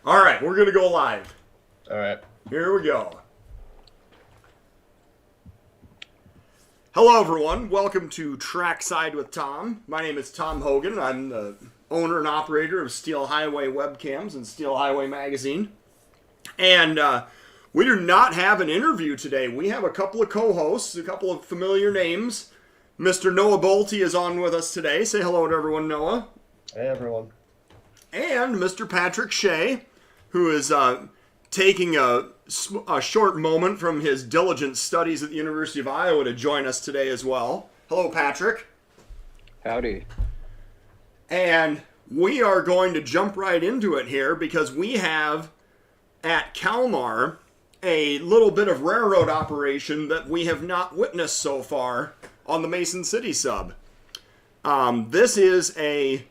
All right, we're going to go live. All right. Here we go. Hello, everyone. Welcome to Trackside with Tom. My name is Tom Hogan. I'm the owner and operator of Steel Highway Webcams and Steel Highway Magazine. And we do not have an interview today. We have a couple of co-hosts, a couple of familiar names. Mr. Noah Bolte is on with us today. Say hello to everyone, Noah. Hey, everyone. And Mr. Patrick Shea, who is taking a short moment from his diligent studies at the University of Iowa to join us today as well. Hello, Patrick. Howdy. And we are going to jump right into it here because we have at Kalmar a little bit of railroad operation that we have not witnessed so far on the Mason City sub. This is a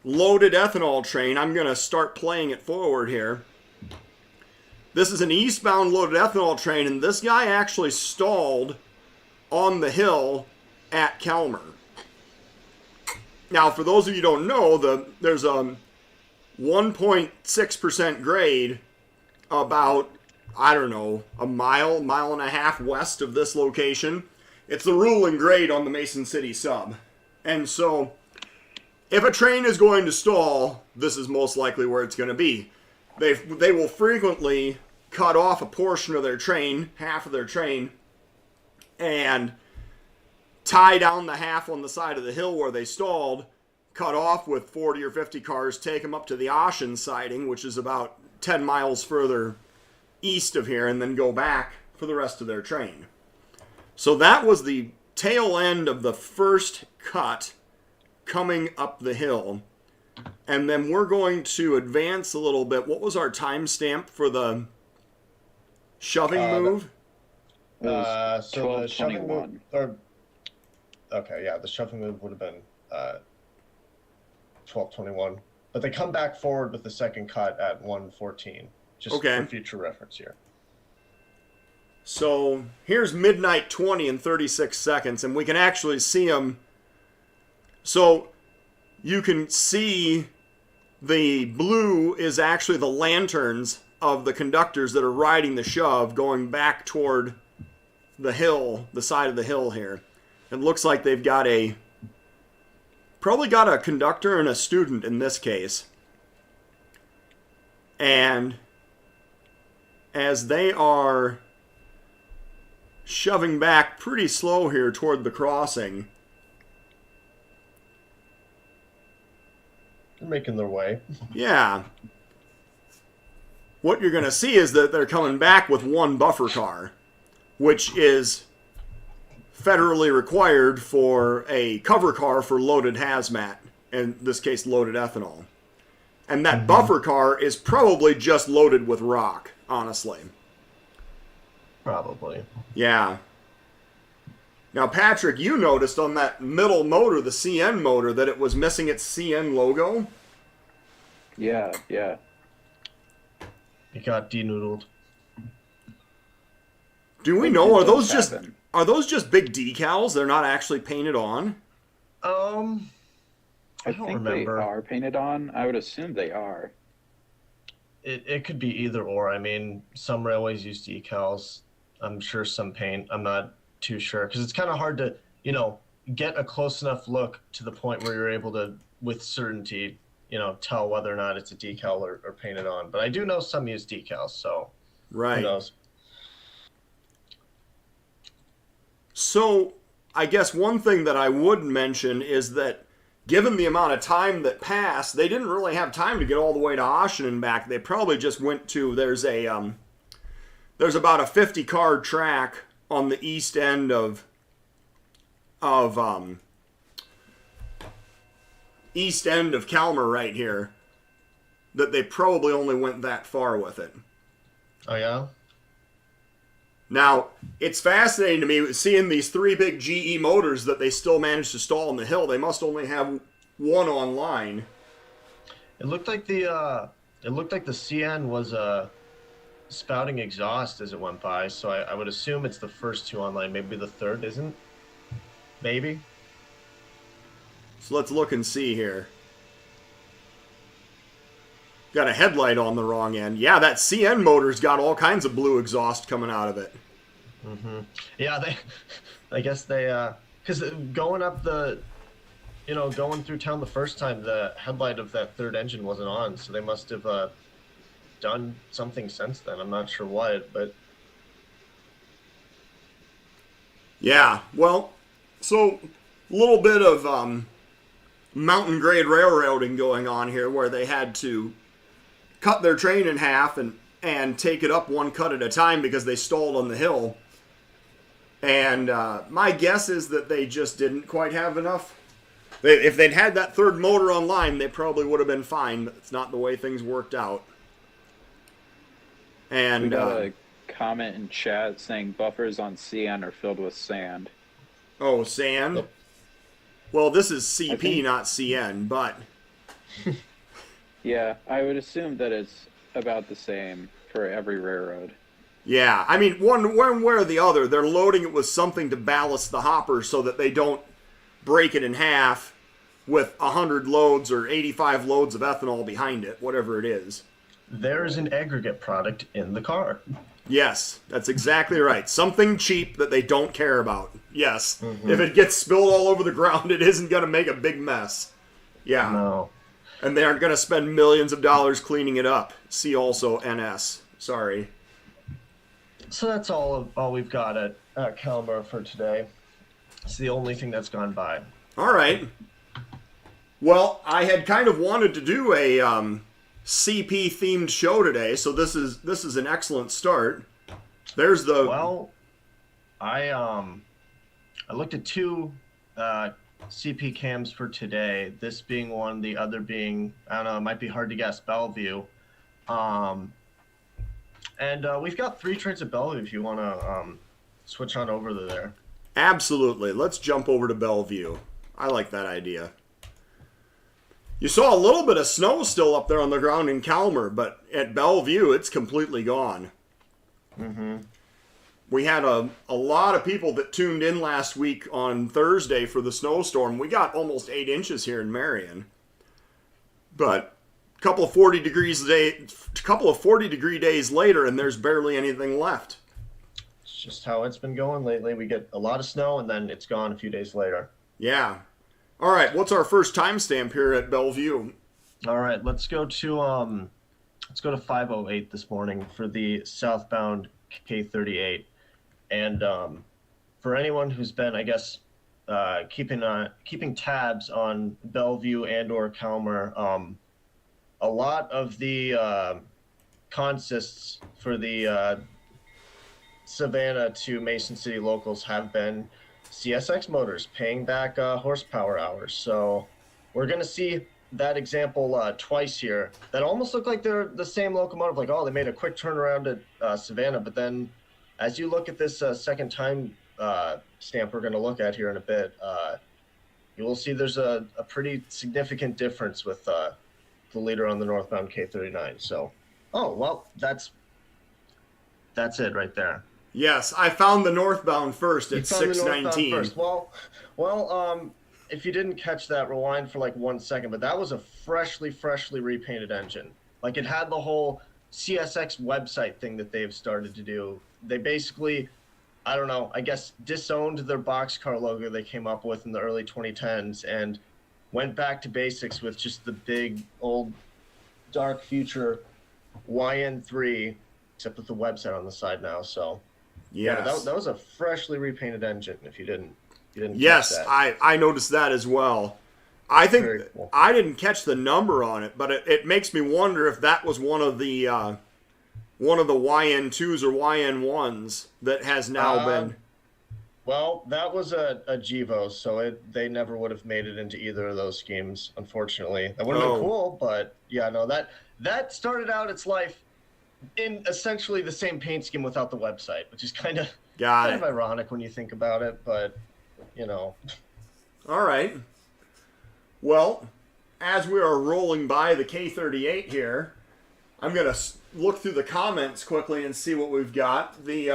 loaded ethanol train. I'm going to start playing it forward here. This is an eastbound loaded ethanol train, and this guy actually stalled on the hill at Kalmar. Now, for those of you who don't know, there's a 1.6% grade about, I don't know, a mile and a half west of this location. It's the ruling grade on the Mason City sub. And so, if a train is going to stall, this is most likely where it's going to be. They will frequently cut off a portion of their train, half of their train, and tie down the half on the side of the hill where they stalled, cut off with 40 or 50 cars, take them up to the Ocean siding, which is about 10 miles further east of here, and then go back for the rest of their train. So that was the tail end of the first cut coming up the hill. And then we're going to advance a little bit. What was our timestamp for the shoving move? So the shoving move, 12:21. the shoving move would have been 12:21. But they come back forward with the second cut at 1:14, just for future reference here. So here's midnight 20 and 36 seconds, and we can actually see them. So you can see the blue is actually the lanterns of the conductors that are riding the shove going back toward the hill, the side of the hill here. It looks like they've got probably got a conductor and a student in this case. And as they are shoving back pretty slow here toward the crossing, They're making their way. yeah, what you're going to see is that they're coming back with one buffer car, which is federally required for a cover car for loaded hazmat, in this case loaded ethanol. And that buffer car is probably just loaded with rock, honestly. Probably. Yeah. Now, Patrick, you noticed on that middle motor, the CN motor, that it was missing its CN logo? Yeah. It got denoodled. Do we know, are those just big decals? They're not actually painted on? I don't think remember. they are painted on. I would assume they are. It could be either or. I mean, some railways use decals. I'm sure some paint. I'm not too sure because it's kind of hard to, get a close enough look to the point where you're able to, with certainty, tell whether or not it's a decal or painted on. But I do know some use decals, so Right. who knows? So, I guess one thing that I would mention is that given the amount of time that passed, they didn't really have time to get all the way to Ocean and back. They probably just went to, there's about a 50 car track on the east end of Kalmar right here, that they probably only went that far with it. Oh, yeah? Now, it's fascinating to me seeing these three big GE motors that they still managed to stall on the hill. They must only have one online. It looked like the CN was spouting exhaust as it went by, so I would assume it's the first two online. Maybe the third isn't. Maybe. So let's look and see here. got a headlight on the wrong end. Yeah, that CN motor's got all kinds of blue exhaust coming out of it. Mm-hmm. Yeah, I guess they, because going up the, going through town the first time, the headlight of that third engine wasn't on, so they must have done something since then. I'm not sure what, but yeah, well, so a little bit of mountain grade railroading going on here, where they had to cut their train in half and take it up one cut at a time because they stalled on the hill. And my guess is that they just didn't quite have enough. If they'd had that third motor online, they probably would have been fine, but it's not the way things worked out. And we got a comment in chat saying buffers on CN are filled with sand. oh, sand? Yep. Well, this is CP, think- not CN, but Yeah, I would assume that it's about the same for every railroad. yeah. I mean, one way or the other, they're loading it with something to ballast the hopper so that they don't break it in half with 100 loads or 85 loads of ethanol behind it, whatever it is. there's an aggregate product in the car. Yes, that's exactly right. Something cheap that they don't care about. Yes. If it gets spilled all over the ground, it isn't going to make a big mess. Yeah. No. And they aren't going to spend millions of dollars cleaning it up. See also NS. Sorry. So that's all we've got at Calmer for today. It's the only thing that's gone by. All right. Well, I had kind of wanted to do a CP themed show today, so this is an excellent start. There's the Well, I looked at two CP cams for today. This being one, the other being, I don't know, it might be hard to guess, Bellevue. And we've got 3 trains at Bellevue if you want to switch on over to there. Absolutely. Let's jump over to Bellevue. I like that idea. You saw a little bit of snow still up there on the ground in Calmer, but at Bellevue, it's completely gone. Mm-hmm. We had a lot of people that tuned in last week on Thursday for the snowstorm. We got almost 8 inches here in Marion. But a couple of 40-degree days later, and there's barely anything left. It's just how it's been going lately. We get a lot of snow and then it's gone a few days later. Yeah. All right, what's our first timestamp here at Bellevue? All right, let's go to 5:08 this morning for the southbound K38. And for anyone who's been, I guess, keeping tabs on Bellevue and or Calmer, a lot of the consists for the Savannah to Mason City locals have been CSX motors paying back horsepower hours. So we're going to see that example twice here that almost look like they're the same locomotive, like, oh, they made a quick turnaround at Savannah. But then as you look at this second time stamp we're going to look at here in a bit, you will see there's a pretty significant difference with the leader on the northbound K39. So, oh, well, that's it right there. Yes, I found the northbound first at You found the northbound 6:19. first. Well, if you didn't catch that, rewind for like 1 second, but that was a freshly repainted engine. Like, it had the whole CSX website thing that they've started to do. They basically, I don't know, I guess disowned their boxcar logo they came up with in the early 2010s and went back to basics with just the big old dark future YN3, except with the website on the side now. So Yes. yeah, that was a freshly repainted engine. If you didn't Yes, catch that. I noticed that as well. I think Very cool. I didn't catch the number on it, but it makes me wonder if that was one of the YN2s or YN1s that has now been. Well, that was a Gevo, so they never would have made it into either of those schemes, unfortunately. That would have been cool, but yeah, no, that started out its life in essentially the same paint scheme without the website, which is kind of ironic when you think about it, but you know. All right. Well, as we are rolling by the K38 here, I'm going to look through the comments quickly and see what we've got. The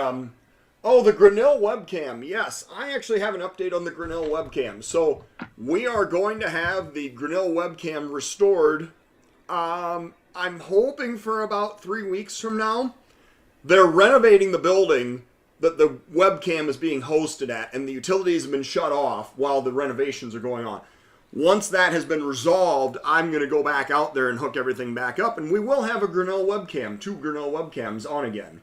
Grinnell webcam. Yes, I actually have an update on the Grinnell webcam. So we are going to have the Grinnell webcam restored I'm hoping for about 3 weeks from now. They're renovating the building that the webcam is being hosted at, and the utilities have been shut off while the renovations are going on. Once that has been resolved, I'm going to go back out there and hook everything back up, and we will have a Grinnell webcam, 2 Grinnell webcams on again.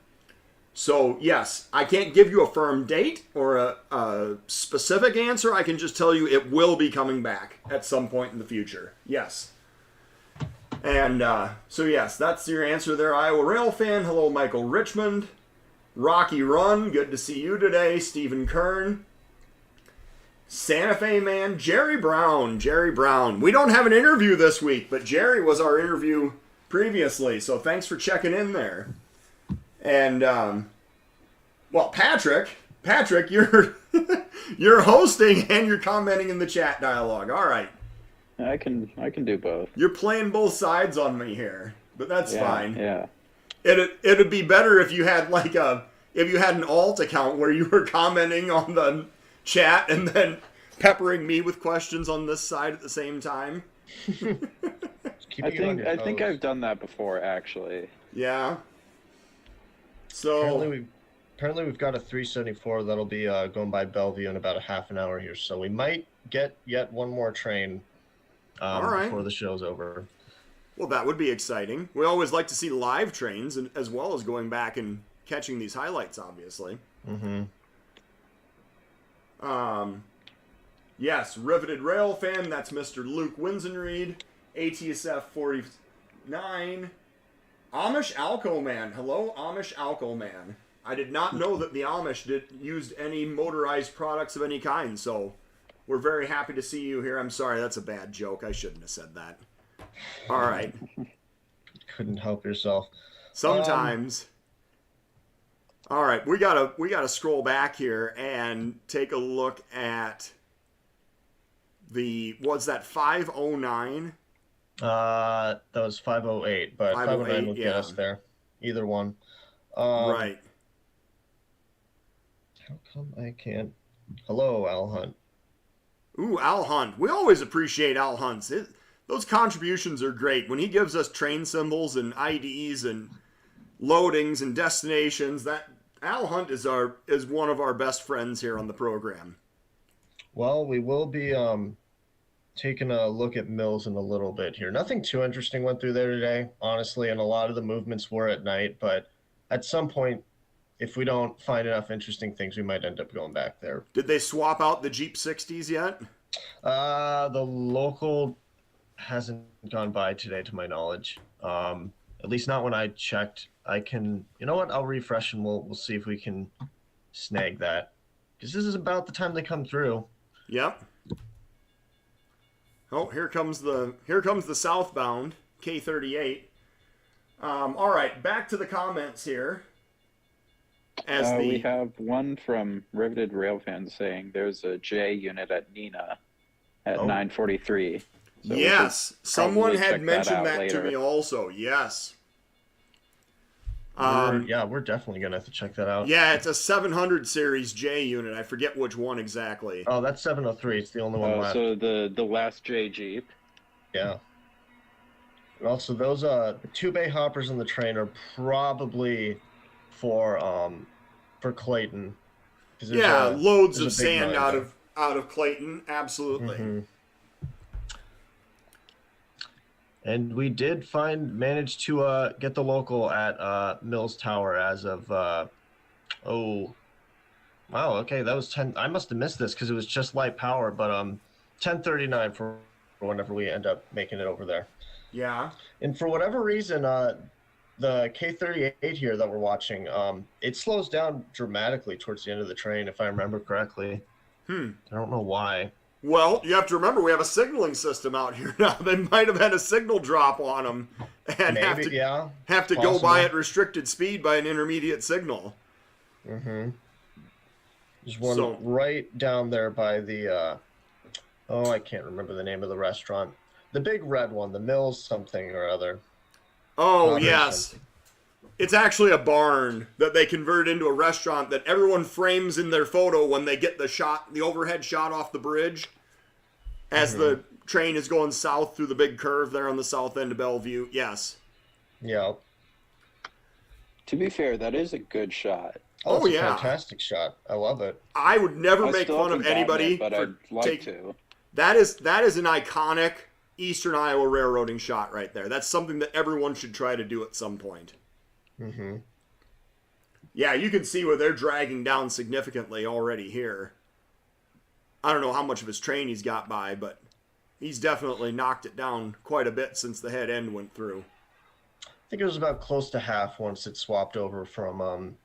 So, yes, I can't give you a firm date or a specific answer. I can just tell you it will be coming back at some point in the future. Yes. And so, yes, that's your answer there, Iowa Rail fan. Hello, Michael Richmond. Rocky Run, good to see you today. Stephen Kern. Santa Fe man, Jerry Brown. Jerry Brown. We don't have an interview this week, but Jerry was our interview previously, so thanks for checking in there. And, well, Patrick, you're you're hosting and you're commenting in the chat dialogue. All right. I can do both. You're playing both sides on me here, but that's fine. Yeah. It'd be better if you had if you had an alt account where you were commenting on the chat and then peppering me with questions on this side at the same time. I think I've done that before, actually. Yeah. So apparently we've got a 374 that'll be going by Bellevue in about a half an hour here, so we might get yet one more train before the show's over. Well, that would be exciting. We always like to see live trains, and as well as going back and catching these highlights, obviously. Mm-hmm. Yes, Riveted Rail fan, that's Mr. Luke Winsenreed. ATSF 49. Amish Alco Man. Hello, Amish Alco Man. I did not know that the Amish used any motorized products of any kind, so we're very happy to see you here. I'm sorry, that's a bad joke. I shouldn't have said that. All right. Couldn't help yourself. Sometimes. All right, we gotta scroll back here and take a look at was that 509? That was 508, but 509 will get us there. Either one. Right. How come I can't? Hello, Al Hunt. Ooh, Al Hunt. We always appreciate Al Hunt's. Those contributions are great. When he gives us train symbols and IDs and loadings and destinations, that Al Hunt is one of our best friends here on the program. Well, we will be taking a look at Mills in a little bit here. Nothing too interesting went through there today, honestly, and a lot of the movements were at night, but at some point, if we don't find enough interesting things, we might end up going back there. Did they swap out the Jeep 60s yet? The local hasn't gone by today, to my knowledge. At least not when I checked. I can, you know what? I'll refresh and we'll see if we can snag that, because this is about the time they come through. Yep. Oh, here comes the southbound K38. All right, back to the comments here. We have one from Riveted Railfans saying there's a J unit at Neenah at 9:43. So yes, someone had mentioned that to me also. Yes. We're definitely gonna have to check that out. Yeah, it's a 700 series J unit. I forget which one exactly. Oh, that's 703. It's the only one left. So the last J Jeep. Yeah. And also, those the 2-bay hoppers on the train are probably for Clayton. Yeah, loads of sand out of Clayton. Absolutely. Mm-hmm. And we did manage to get the local at Mills Tower as of wow, okay, that was 10. I must have missed this because it was just light power, but 10:39 for whenever we end up making it over there. Yeah. And for whatever reason, the K38 here that we're watching, it slows down dramatically towards the end of the train, if I remember correctly. I don't know why. Well, you have to remember we have a signaling system out here now. They might have had a signal drop on them and have to go by at restricted speed by an intermediate signal. Mm-hmm. There's one right down there by the I can't remember the name of the restaurant. The big red one, the Mills something or other. Oh, yes. It's actually a barn that they converted into a restaurant that everyone frames in their photo when they get the overhead shot off the bridge as the train is going south through the big curve there on the south end of Bellevue. Yes. Yeah. To be fair, that is a good shot. Oh, it's a yeah, fantastic shot. I love it. I would never I make still fun haven't of gotten anybody it, but for I'd like to. That is an iconic Eastern Iowa railroading shot right there. That's something that everyone should try to do at some point. Mm-hmm. Yeah, you can see where they're dragging down significantly already here. I don't know how much of his train he's got by, but he's definitely knocked it down quite a bit since the head end went through. I think it was about close to half once it swapped over from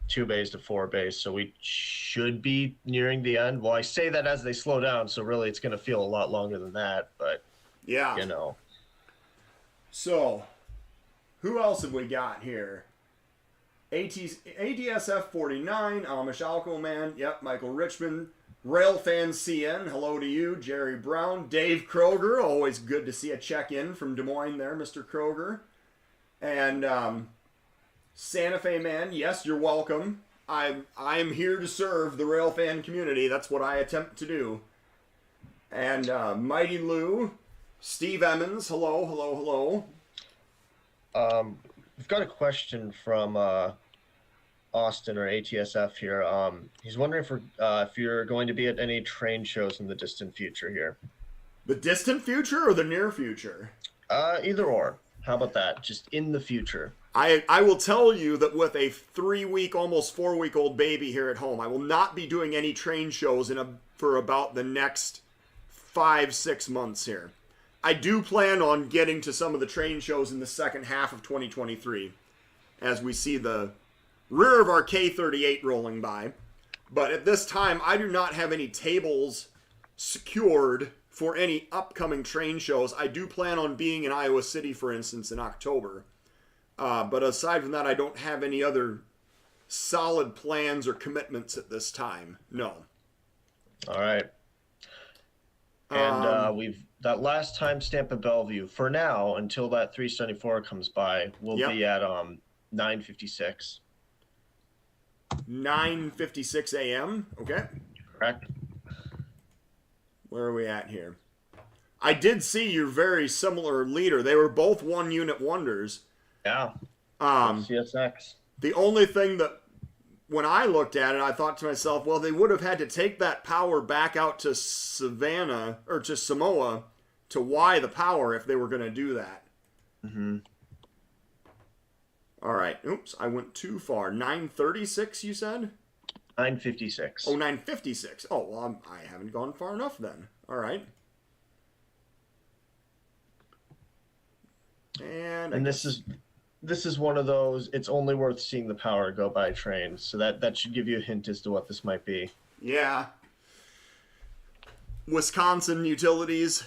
2 bays to 4 bays, so we should be nearing the end. Well, I say that as they slow down, so really it's going to feel a lot longer than that, but, yeah, you know. So, who else have we got here? ADSF 49, Amish Alco Man, yep, Michael Richmond, Railfans CN, hello to you, Jerry Brown, Dave Kroger, always good to see a check-in from Des Moines there, Mr. Kroger, and Santa Fe Man, yes, you're welcome. I'm here to serve the Railfan community, that's what I attempt to do. And Mighty Lou, Steve Emmons, hello. We've got a question from Austin or ATSF here. He's wondering if you're going to be at any train shows in the distant future here. The distant future or the near future? Either or. How about that? Just in the future. I will tell you that with a 3-week, almost 4-week-old baby here at home, I will not be doing any train shows for about the next 5-6 months here. I do plan on getting to some of the train shows in the second half of 2023 as we see the rear of our K38 rolling by. But at this time, I do not have any tables secured for any upcoming train shows. I do plan on being in Iowa City, for instance, in October. But aside from that, I don't have any other solid plans or commitments at this time. No. All right. And we've that last timestamp at Bellevue for now until that 374 comes by. We'll be at 9:56. 9:56 a.m. Okay. Correct. Where are we at here? I did see your very similar leader. They were both 1-unit wonders. Yeah. CSX. The only thing that when I looked at it, I thought to myself, well, they would have had to take that power back out to Savannah or to Samoa to Y the power if they were going to do that. Mm-hmm. All right. Oops, I went too far. 9:36, you said? 9:56. Oh, 9:56. Oh, well, I haven't gone far enough then. All right. And this is one of those, it's only worth seeing the power go by train. So that should give you a hint as to what this might be. Yeah. Wisconsin utilities.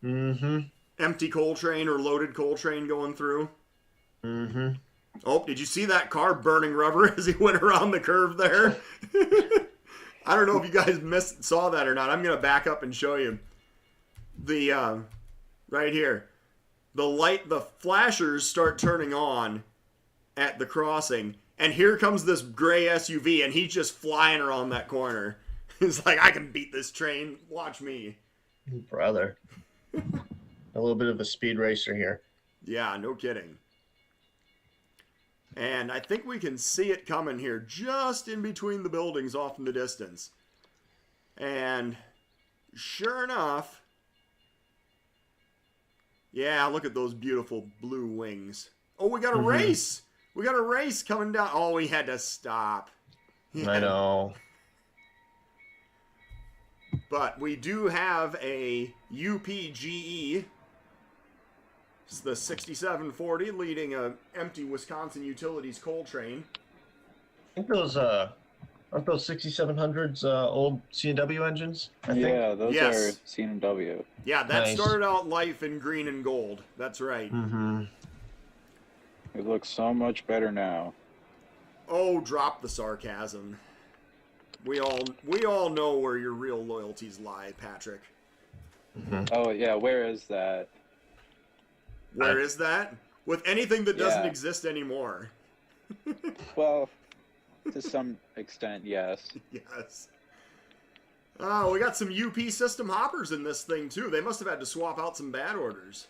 Mm-hmm. Empty coal train or loaded coal train going through. Mm-hmm. Oh, did you see that car burning rubber as he went around the curve there? I don't know if you guys saw that or not. I'm going to back up and show you. The, right here. The flashers start turning on at the crossing, and here comes this gray SUV, and he's just flying around that corner. He's like, I can beat this train. Watch me. Brother. A little bit of a speed racer here. Yeah, no kidding. And I think we can see it coming here, just in between the buildings off in the distance. And sure enough, yeah, look at those beautiful blue wings. Oh, we got a race. We got a race coming down. Oh, we had to stop. Yeah. I know. But we do have a UPGE. It's the 6740 leading a empty Wisconsin Utilities coal train. I think those aren't those 6700s old C&W engines? I think. Yeah, those are C&W. Yeah, that Nice. started out life in green and gold. That's right. Mm-hmm. It looks so much better now. Oh, drop the sarcasm. We all know where your real loyalties lie, Patrick. Mm-hmm. Oh yeah, where is that? Where is that? With anything that doesn't Yeah. exist anymore. Well, to some extent, yes. Yes. Oh, we got some UP system hoppers in this thing too. They must have had to swap out some bad orders.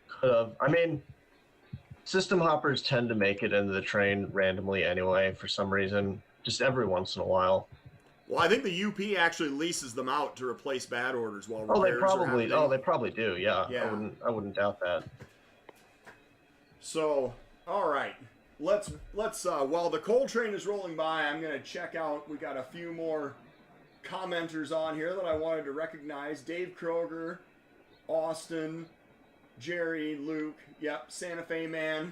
Could have. I mean, System hoppers tend to make it into the train randomly anyway, for some reason, just every once in a while. Well, I think the UP actually leases them out to replace bad orders while Oh, repairs are happening. they probably do. Yeah, Yeah. I wouldn't doubt that. So, all right, let's while the coal train is rolling by, I'm gonna check out. We got a few more commenters on here that I wanted to recognize: Dave Kroger, Austin, Jerry, Luke. Yep, Santa Fe man.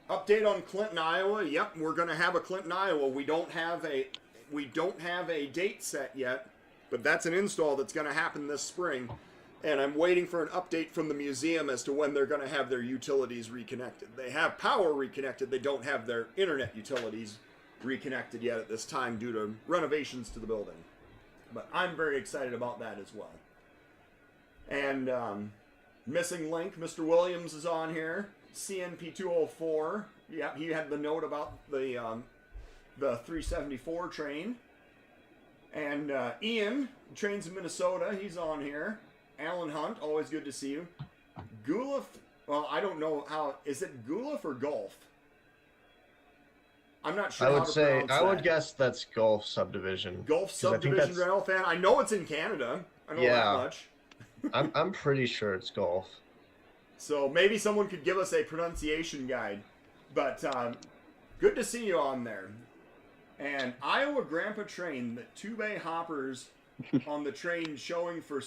Update on Clinton, Iowa. Yep, we're gonna have a Clinton, Iowa. We don't have a date set yet, but that's an install that's gonna happen this spring. And I'm waiting for an update from the museum as to when they're going to have their utilities reconnected. They have power reconnected. They don't have their internet utilities reconnected yet at this time due to renovations to the building. But I'm very excited about that as well. And Missing Link, Mr. Williams is on here. CNP 204. Yeah, he had the note about the 374 train. And Ian, trains in Minnesota, he's on here. Alan Hunt, always good to see you. Gulif, well, I don't know how, is it Gulif or Gulf? I'm not sure I how would to say, pronounce I would that. guess that's Gulf Subdivision. Gulf Subdivision Rail Fan? I know it's in Canada. I know that much. I'm pretty sure it's Gulf. So maybe someone could give us a pronunciation guide. But good to see you on there. And Iowa Grandpa Train, the 2-bay hoppers on the train showing for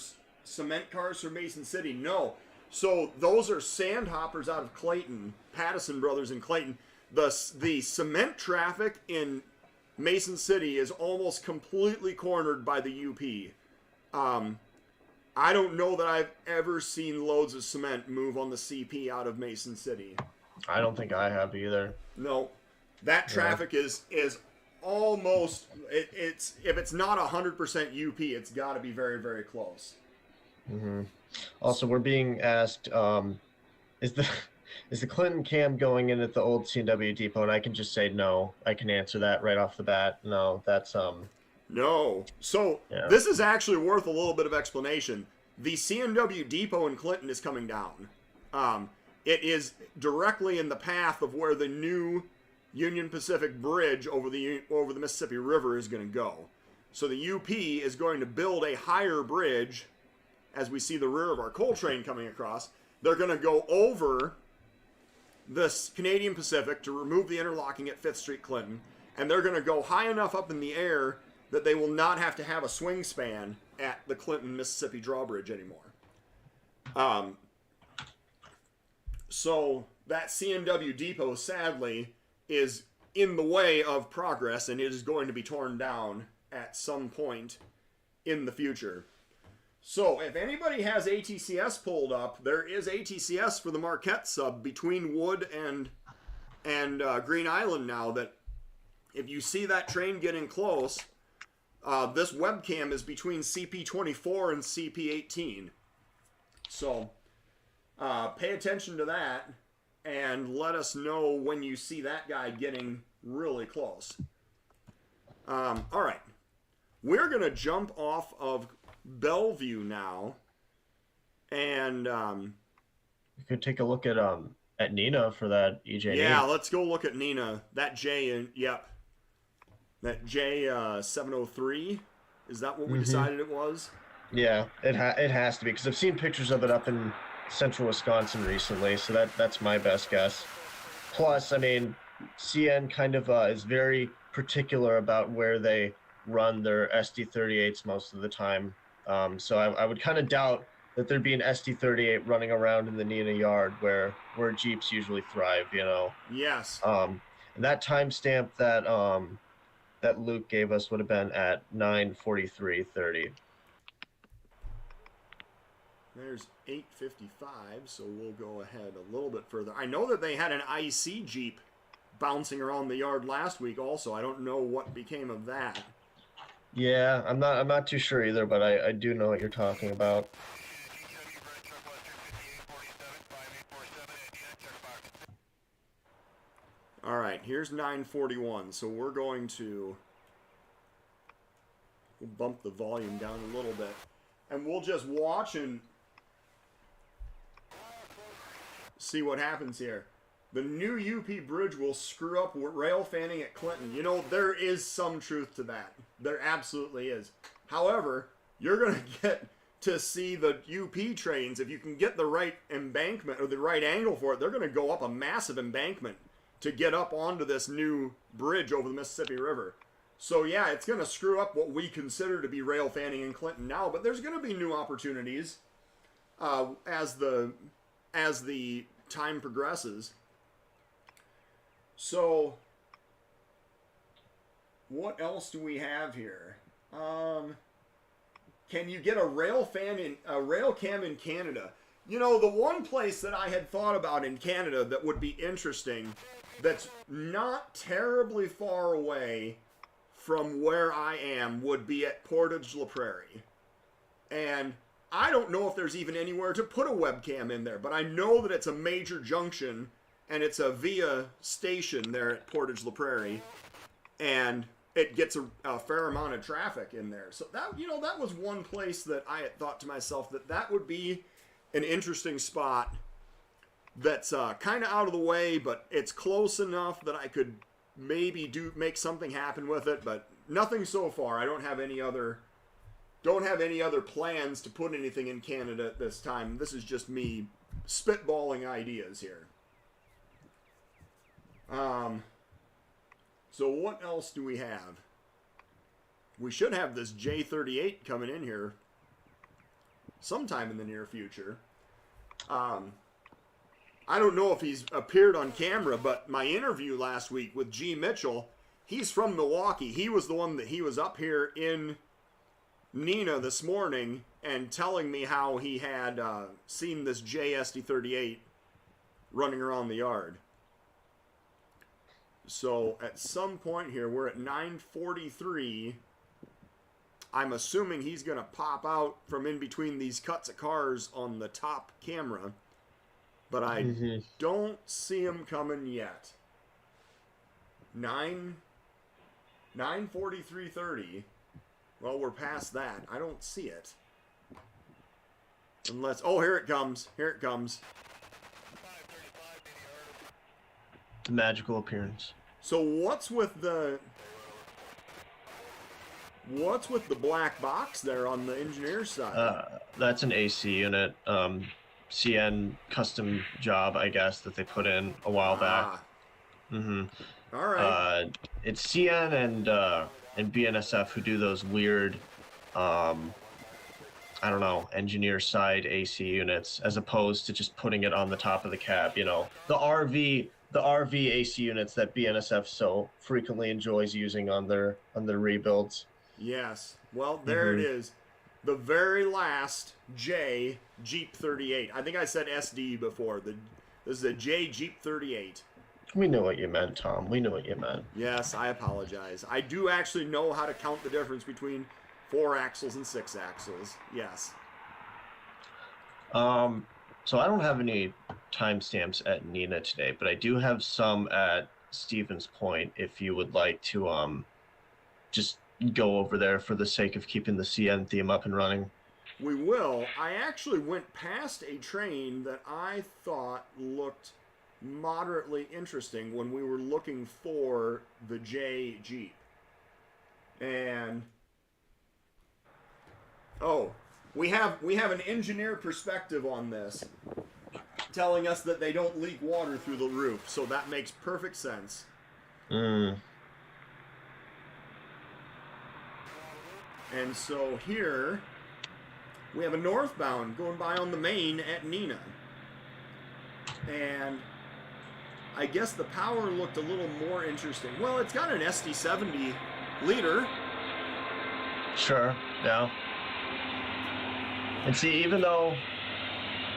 cement cars from Mason City. No. So those are sand hoppers out of Clayton, Pattison Brothers in Clayton. The cement traffic in Mason City is almost completely cornered by the UP. I don't know that I've ever seen loads of cement move on the CP out of Mason City. I don't think I have either. No. That traffic is almost, it's if it's not 100% UP, it's got to be very, very close. Mm-hmm. Also, we're being asked, is the Clinton cam going in at the old CNW depot? And I can just say no. I can answer that right off the bat. No, that's No. So this is actually worth a little bit of explanation. The CNW depot in Clinton is coming down. It is directly in the path of where the new Union Pacific Bridge over the Mississippi River is going to go. So the UP is going to build a higher bridge as we see the rear of our coal train coming across. They're going to go over the Canadian Pacific to remove the interlocking at 5th Street Clinton, and they're going to go high enough up in the air that they will not have to have a swing span at the Clinton Mississippi drawbridge anymore. So that CNW depot, sadly, is in the way of progress, and it is going to be torn down at some point in the future. So if anybody has ATCS pulled up, there is ATCS for the Marquette sub between Wood and Green Island now. That if you see that train getting close, this webcam is between CP24 and CP18. So pay attention to that and let us know when you see that guy getting really close. All right. We're going to jump off of Bellevue now. And you could take a look at Nina for that EJ. Yeah, let's go look at Nina. That J, yep. That J703. Is that what we decided it was? Yeah, it has to be, because I've seen pictures of it up in central Wisconsin recently, so that's my best guess. Plus, I mean, CN kind of is very particular about where they run their SD38s most of the time. So I would kind of doubt that there'd be an SD38 running around in the Nina yard where Jeeps usually thrive, you know. Yes. And that timestamp that Luke gave us would have been at 9:43:30. There's 8:55, so we'll go ahead a little bit further. I know that they had an IC Jeep bouncing around the yard last week also. I don't know what became of that. Yeah, I'm not too sure either, but I do know what you're talking about. All right, here's 9:41, so we're going to bump the volume down a little bit, and we'll just watch and see what happens here. the new UP bridge will screw up rail fanning at Clinton. You know, there is some truth to that. There absolutely is. However, you're going to get to see the UP trains, if you can get the right embankment or the right angle for it, they're going to go up a massive embankment to get up onto this new bridge over the Mississippi River. So yeah, it's going to screw up what we consider to be rail fanning in Clinton now, but there's going to be new opportunities as the time progresses. So what else do we have here? Can you get a railcam in Canada? You know, the one place that I had thought about in Canada that would be interesting, that's not terribly far away from where I am, would be at Portage-la Prairie. And I don't know if there's even anywhere to put a webcam in there, but I know that it's a major junction and it's a via station there at Portage-la Prairie, and it gets a fair amount of traffic in there. So that, you know, that was one place that I had thought to myself that would be an interesting spot that's kind of out of the way, but it's close enough that I could maybe make something happen with it, but nothing so far. I don't have any other plans to put anything in Canada at this time. This is just me spitballing ideas here. So what else do we have? We should have this J38 coming in here sometime in the near future. I don't know if he's appeared on camera, but my interview last week with G. Mitchell, he's from Milwaukee. He was the one that he was up here in Neenah this morning and telling me how he had seen this JSD38 running around the yard. So at some point here, we're at 9:43. I'm assuming he's going to pop out from in between these cuts of cars on the top camera. But I don't see him coming yet. 9:43:30. Well, we're past that. I don't see it. Unless, oh, here it comes. Here it comes. The magical appearance. So what's with the black box there on the engineer's side? That's an AC unit. CN custom job, I guess, that they put in a while back. All right. It's CN and BNSF who do those weird, I don't know, engineer side AC units, as opposed to just putting it on the top of the cab. You know, the RV AC units that BNSF so frequently enjoys using on their rebuilds. Yes. Well, there it is. The very last J Jeep 38. I think I said SD before. This is a J Jeep 38. We knew what you meant, Tom. We knew what you meant. Yes, I apologize. I do actually know how to count the difference between 4 axles and 6 axles. Yes. So I don't have any timestamps at Neenah today, but I do have some at Stevens Point if you would like to just go over there for the sake of keeping the CN theme up and running. We will. I actually went past a train that I thought looked moderately interesting when we were looking for the J Jeep. And oh, we have an engineer perspective on this, telling us that they don't leak water through the roof, so that makes perfect sense. And so here we have a northbound going by on the main at Neenah. And I guess the power looked a little more interesting. Well, it's got an SD70 liter. Sure, yeah. And see, even though,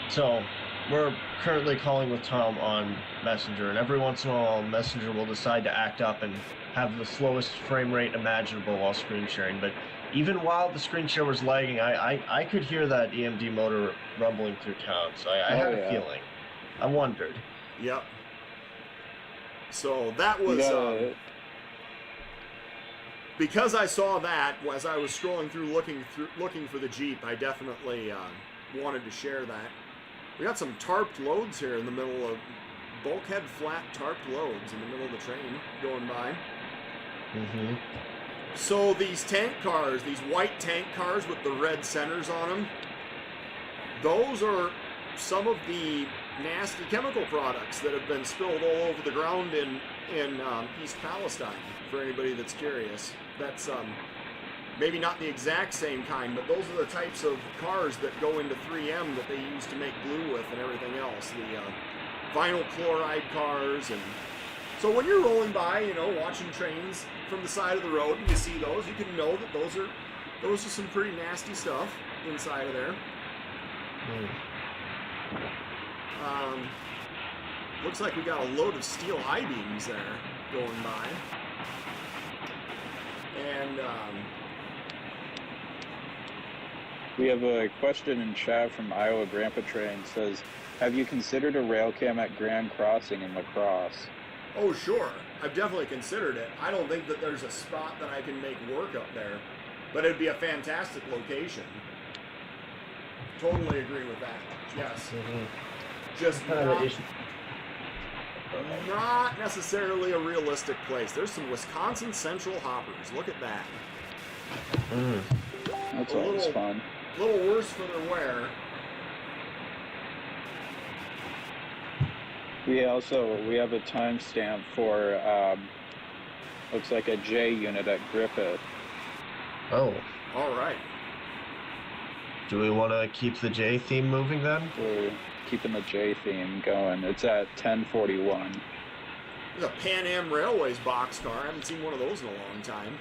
so we're currently calling with Tom on Messenger, and every once in a while Messenger will decide to act up and have the slowest frame rate imaginable while screen sharing. But even while the screen share was lagging, I could hear that EMD motor rumbling through town, so I had a feeling. I wondered. Yep. So that was because I saw that as I was scrolling through looking for the Jeep. I definitely wanted to share that. We got some tarped loads here in the middle of bulkhead flat tarp loads in the middle of the train going by. Mm-hmm. So these tank cars, these white tank cars with the red centers on them, those are some of the nasty chemical products that have been spilled all over the ground in East Palestine, for anybody that's curious. That's maybe not the exact same kind, but those are the types of cars that go into 3M that they use to make glue with and everything else. The vinyl chloride cars. And so when you're rolling by, you know, watching trains from the side of the road and you see those, you can know that those are some pretty nasty stuff inside of there. Looks like we got a load of steel I-beams there going by. And we have a question in chat from Iowa Grandpa Train. Says, have you considered a railcam at Grand Crossing in La Crosse? Oh, sure. I've definitely considered it. I don't think that there's a spot that I can make work up there, but it'd be a fantastic location. Totally agree with that. Yes. Mm-hmm. Just not necessarily a realistic place. There's some Wisconsin Central hoppers. Look at that. That's always fun. A little worse for their wear. We have a timestamp for looks like a J unit at Griffith. Oh. All right. Do we want to keep the J theme moving then? We're keeping the J theme going. It's at 10:41. There's a Pan Am Railways boxcar. I haven't seen one of those in a long time.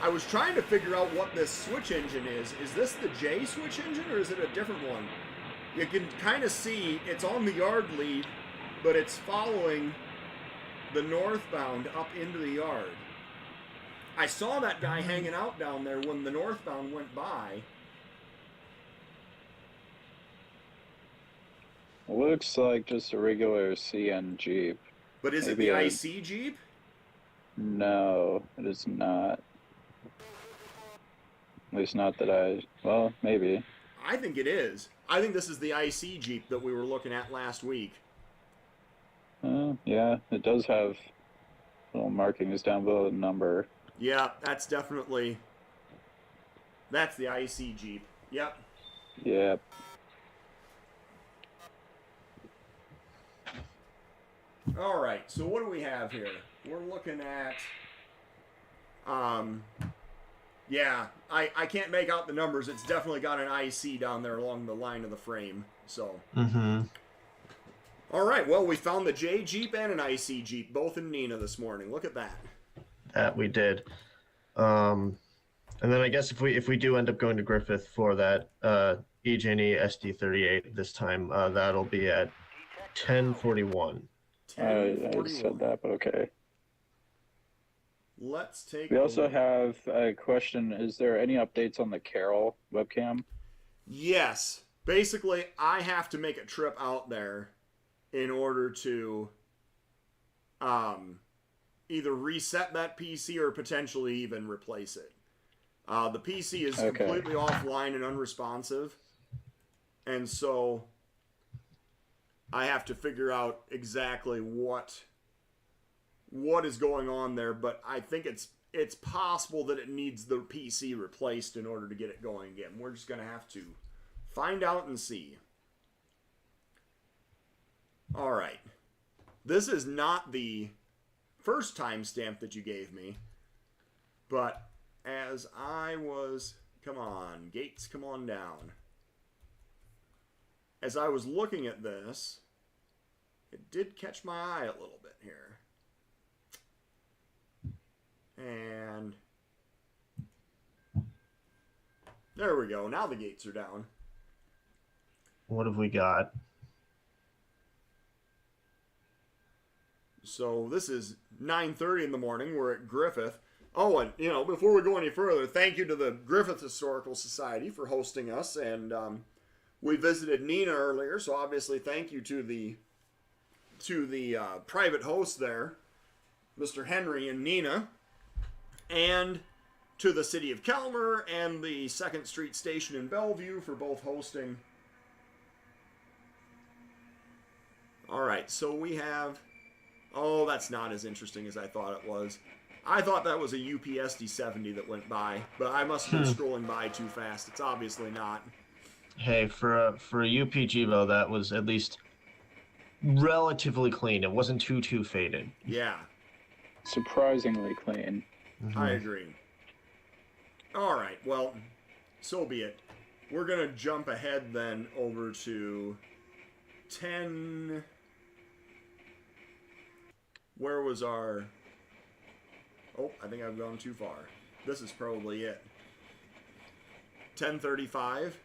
I was trying to figure out what this switch engine is. Is this the J switch engine or is it a different one? You can kind of see it's on the yard lead, but it's following the northbound up into the yard. I saw that guy hanging out down there when the northbound went by. Looks like just a regular CN Jeep. But is it the IC Jeep? No, it is not. At least not that well, maybe. I think it is. I think this is the IC Jeep that we were looking at last week. Yeah, it does have little markings down below the number. Yeah, that's the IC Jeep. Yep. Yep. All right, so what do we have here? We're looking at, yeah, I can't make out the numbers. It's definitely got an IC down there along the line of the frame, so. Mm-hmm. All right, well, we found the J Jeep and an IC Jeep, both in Neenah this morning. Look at that. That we did. And then I guess if we do end up going to Griffith for that EJ&E SD38 this time, that'll be at 10:41. I said that, but okay. Let's take. We also have a question. Is there any updates on the Carroll webcam? Yes. Basically, I have to make a trip out there in order to either reset that PC or potentially even replace it. The PC is completely offline and unresponsive, and so I have to figure out exactly what is going on there, but I think it's possible that it needs the PC replaced in order to get it going again. We're just going to have to find out and see. All right. This is not the first timestamp that you gave me, but as I was... Come on, Gates, come on down. As I was looking at this, it did catch my eye a little bit here. And there we go. Now the gates are down. What have we got? So this is 9:30 in the morning. We're at Griffith. Oh, and, you know, before we go any further, thank you to the Griffith Historical Society for hosting us. And we visited Neenah earlier, so obviously thank you to the private host there, Mr. Henry and Neenah. And to the City of Calmer and the 2nd Street Station in Bellevue for both hosting. Alright, so we have... Oh, that's not as interesting as I thought it was. I thought that was a UPSD-70 that went by, but I must have been scrolling by too fast. It's obviously not. Hey, for a UPG though, that was at least relatively clean. It wasn't too faded. Yeah. Surprisingly clean. Mm-hmm. I agree. Alright, well, so be it. We're going to jump ahead then over to 10... Where was our... Oh, I think I've gone too far. This is probably it. 1035.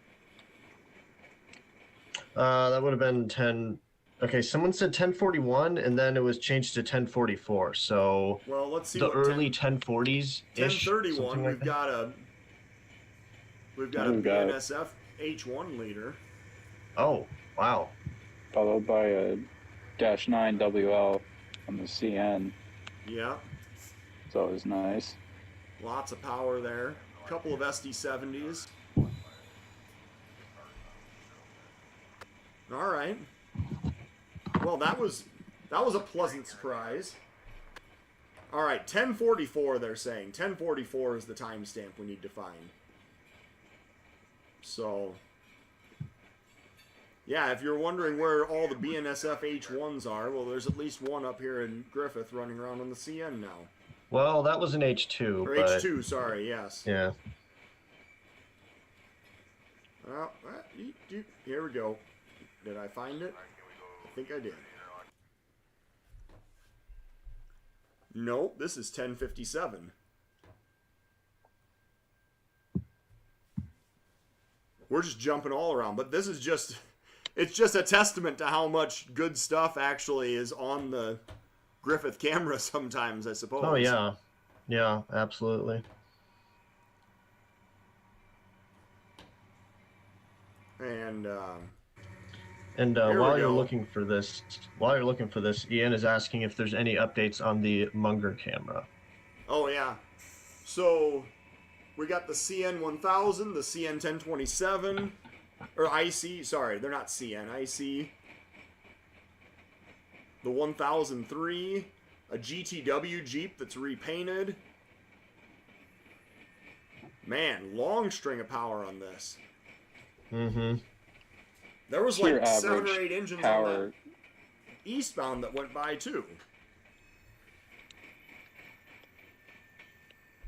That would have been 10... Okay, someone said 1041, and then it was changed to 1044, so... Well, let's see the what early 1040s. 1031, like we've got a bnsf H1 leader. Oh, wow. Followed by a -9 WL on the CN. Yeah. It's always nice. Lots of power there. A couple of SD70s. All right. Well, that was a pleasant surprise. All right, 1044 they're saying. 1044 is the timestamp we need to find. So, yeah, if you're wondering where all the BNSF H1s are, well, there's at least one up here in Griffith running around on the CN now. Well, that was an H2. Or but... H2, sorry, yes. Yeah. Well, here we go. Did I find it? I think I did. Nope, this is 1057. We're just jumping all around, but this is just... It's just a testament to how much good stuff actually is on the Griffith camera sometimes, I suppose. Oh, yeah. Yeah, absolutely. And while you're looking for this, Ian is asking if there's any updates on the Munger camera. Oh, yeah. So, we got the CN1000, the CN1027, or IC, sorry, they're not CN, IC. The 1003, a GTW Jeep that's repainted. Man, long string of power on this. Mm-hmm. There was Pure like 7 or average 8 engines power. on that eastbound that went by too.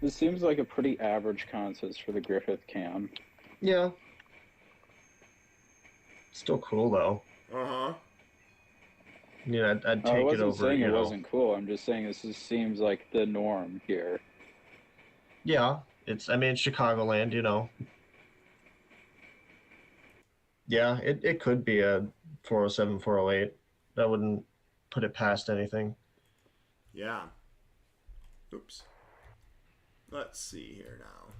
This seems like a pretty average consist for the Griffith cam. Yeah. Still cool though. Uh-huh. Yeah, I'd take I it wasn't over. saying it wasn't cool. I'm just saying this seems like the norm here. Yeah, it's Chicagoland, you know. Yeah, it could be a 407, 408. That wouldn't put it past anything. Yeah. Oops. Let's see here now.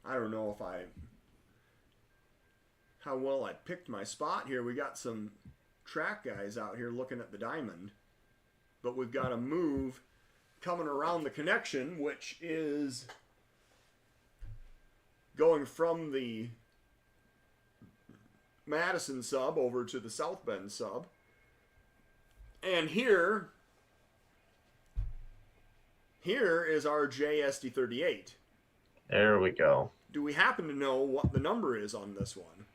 I don't know how well I picked my spot here. We got some track guys out here looking at the diamond. But we've got a move coming around the connection, which is going from the Madison sub over to the South Bend sub. And here is our JSD38. There we go. Do we happen to know what the number is on this one?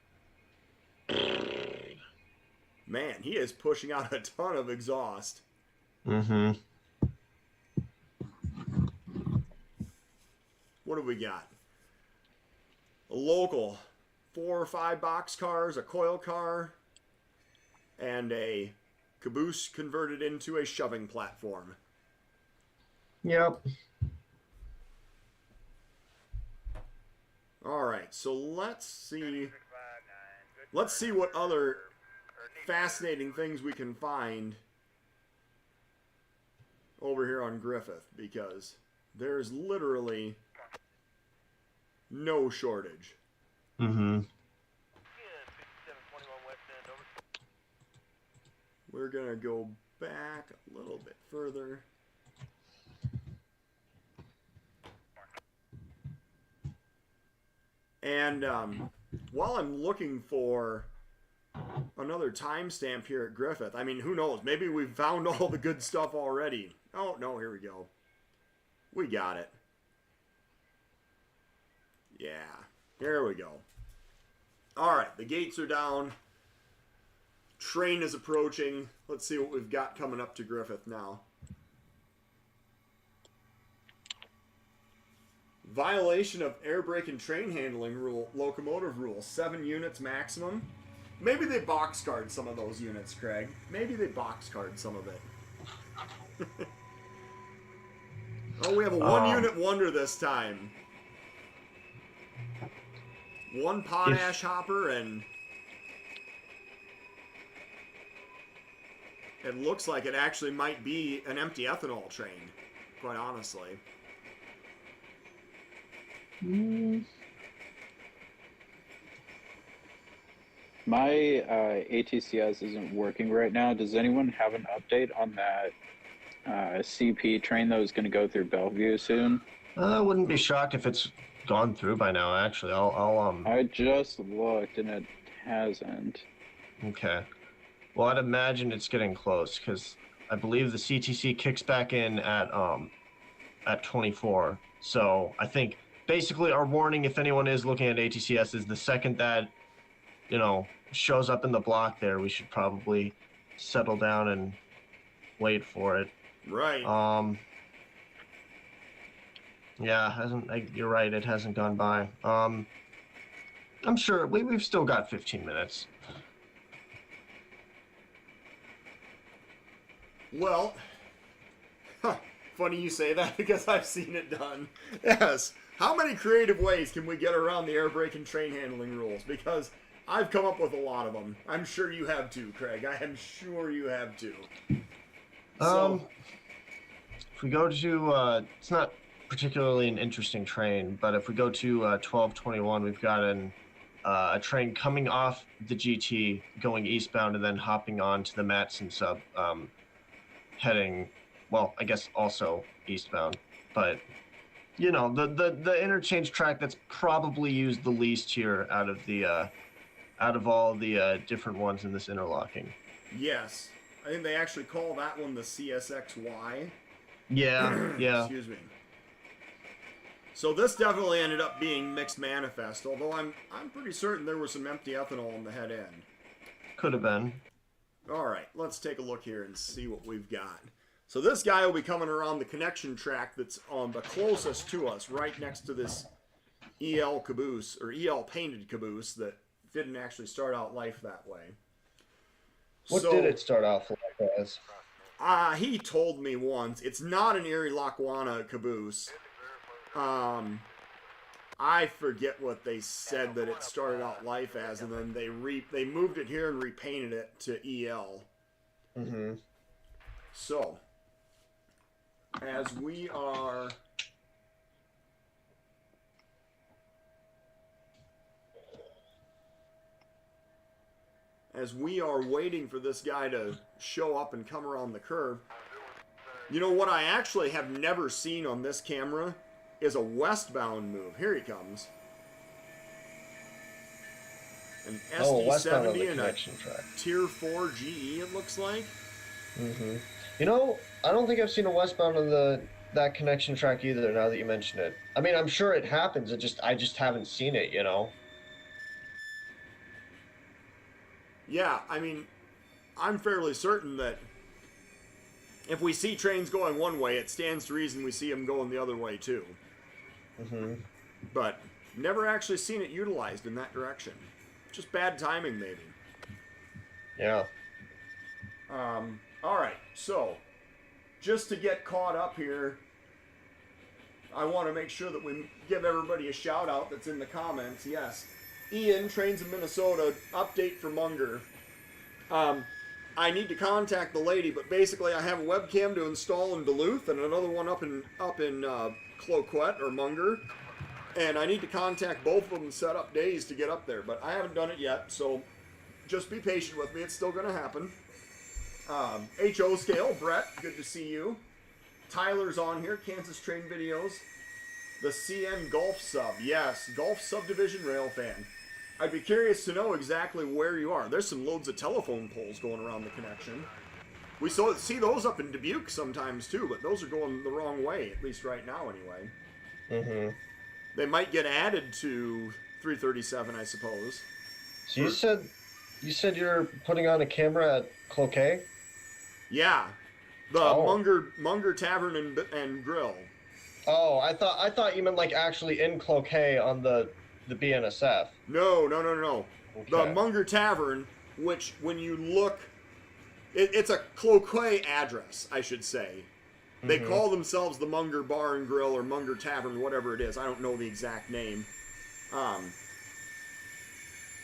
Man, he is pushing out a ton of exhaust. Mm-hmm. What do we got? A local 4 or 5 box cars, a coil car, and a caboose converted into a shoving platform. Yep. Alright, so let's see what other fascinating things we can find over here on Griffith, because there's literally no shortage. Mm-hmm. We're gonna go back a little bit further. And while I'm looking for another timestamp here at Griffith, I mean, who knows? Maybe we've found all the good stuff already. Oh, no, here we go. We got it. Yeah, here we go. All right, the gates are down. Train is approaching. Let's see what we've got coming up to Griffith now. Violation of air brake and train handling rule, locomotive rule, 7 units maximum. Maybe they boxcard some of those units, Craig. Maybe they boxcard some of it. Oh, we have a 1-unit wonder this time. 1 potash hopper, and it looks like it actually might be an empty ethanol train, quite honestly. My ATCS isn't working right now. Does anyone have an update on that CP train that was going to go through Bellevue soon? I wouldn't be shocked if it's gone through by now. Actually, I just looked and it hasn't. Okay. Well, I'd imagine it's getting close because I believe the CTC kicks back in at 24. So I think basically our warning, if anyone is looking at ATCS, is the second that shows up in the block there, we should probably settle down and wait for it. Right. Yeah, you're right, it hasn't gone by. I'm sure we've still got 15 minutes. Well, funny you say that because I've seen it done. Yes. How many creative ways can we get around the air brake and train handling rules? Because I've come up with a lot of them. I'm sure you have too, Craig. I am sure you have too. If we go to, it's not particularly an interesting train, but if we go to 1221, we've got a train coming off the GT, going eastbound, and then hopping on to the Matson sub, heading, well, I guess also eastbound. But, the interchange track that's probably used the least here out of all the different ones in this interlocking. Yes. I think they actually call that one the CSXY. Yeah, yeah. Excuse me. So this definitely ended up being mixed manifest, although I'm pretty certain there was some empty ethanol on the head end. Could have been. All right, let's take a look here and see what we've got. So this guy will be coming around the connection track that's on the closest to us, right next to this EL caboose, or EL painted caboose that didn't actually start out life that way. What did it start off like as? He told me once, it's not an Erie Lackawanna caboose. I forget what they said that it started out life as, and then they moved it here and repainted it to EL. Mm-hmm. So, as we are waiting for this guy to show up and come around the curve, what I actually have never seen on this camera is a westbound move. Here he comes. An SD70 and a Tier 4 GE, it looks like. Mm-hmm. I don't think I've seen a westbound on that connection track either, now that you mention it. I mean, I'm sure it happens, I just haven't seen it, Yeah, I mean, I'm fairly certain that if we see trains going one way, it stands to reason we see them going the other way too. Mm-hmm. But never actually seen it utilized in that direction. Just bad timing, maybe. Yeah. All right, so just to get caught up here, I want to make sure that we give everybody a shout out that's in the comments. Yes, Ian, Trains in Minnesota, update for Munger. I need to contact the lady, but basically I have a webcam to install in Duluth and another one up in Cloquet or Munger, and I need to contact both of them and set up days to get up there, but I haven't done it yet, so just be patient with me. It's still going to happen. HO Scale, Brett, good to see you. Tyler's on here, Kansas Train Videos. The CN Gulf Sub, yes, Gulf Subdivision Railfan. I'd be curious to know exactly where you are. There's some loads of telephone poles going around the connection. We see those up in Dubuque sometimes too, but those are going the wrong way, at least right now anyway. Mm-hmm. They might get added to 337, I suppose. So you said you're putting on a camera at Cloquet? Yeah, the Munger Tavern and Grill. Oh, I thought you meant like actually in Cloquet on the BNSF. No. Okay. The Munger Tavern, which when you look, it's a Cloquet address, I should say. They call themselves the Munger Bar and Grill or Munger Tavern, whatever it is. I don't know the exact name.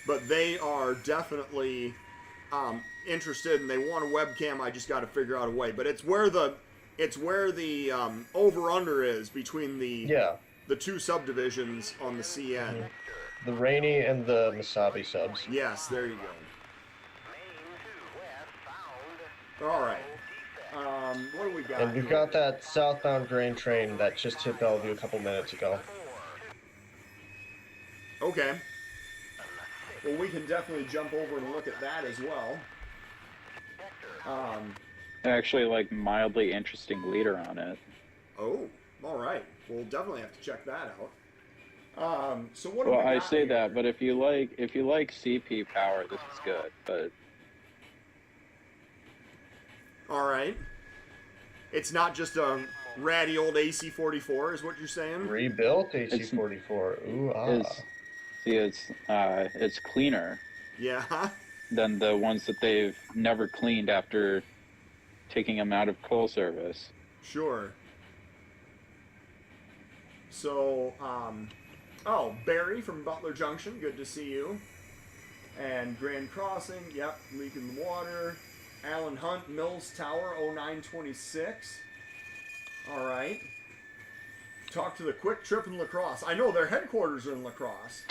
But they are definitely interested and they want a webcam. I just got to figure out a way. But it's where the over-under is between the two subdivisions on the CN. The Rainy and the Misabi subs. Yes, there you go. All right. What do we got? And we've got that southbound grain train that just hit Bellevue a couple minutes ago. Okay. Well, we can definitely jump over and look at that as well. Actually, like mildly interesting leader on it. Oh, all right. We'll definitely have to check that out. So what? Do Well, we I got say here? that, but if you like CP power, this is good. But All right. It's not just a ratty old AC-44, is what you're saying? Rebuilt AC-44. Ooh, ah. it's cleaner Yeah. than the ones that they've never cleaned after taking them out of coal service. Sure. So, oh, Barry from Butler Junction, good to see you. And Grand Crossing, yep, leak in the water. Alan Hunt, Mills Tower, 0926. All right. Talk to the Quick Trip in La Crosse. I know their headquarters are in La Crosse.